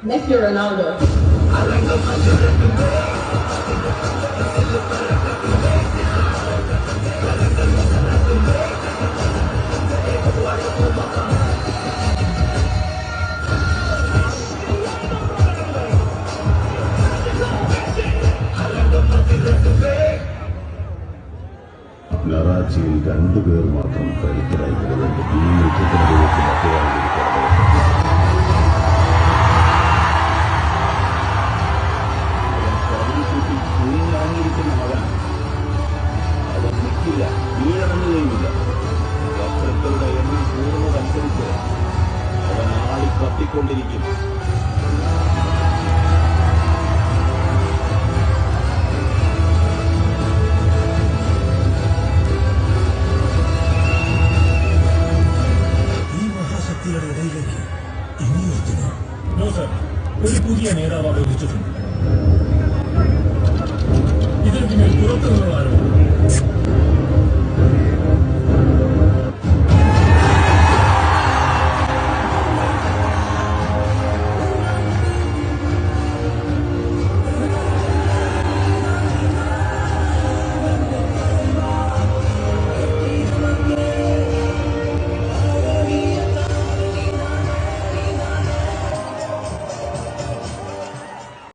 Messi or Ronaldo? കറാച്ചിയിൽ രണ്ടുപേർ മാത്രം കരുത്തരായിട്ടുണ്ട്. ഈ യുദ്ധത്തിനിടയിലേക്ക് മറ്റൊരാളിരിക്കുന്ന മകൻ അവൻ നിൽക്കില്ല, കീഴടങ്ങുകയുമില്ല. ശത്രുക്കളുടെ എണ്ണം കൂടുന്നതനുസരിച്ച് അവൻ ആളി കത്തിക്കൊണ്ടിരിക്കും. ഇടയിലേക്ക് ഇനിയെത്തുന്നു. ഒരു പുതിയ നേതാവ് ആലോചിച്ചിട്ടുണ്ട്. ഇതിന് പിന്നിൽ പുറത്തു നിന്നുള്ള ആരോപണം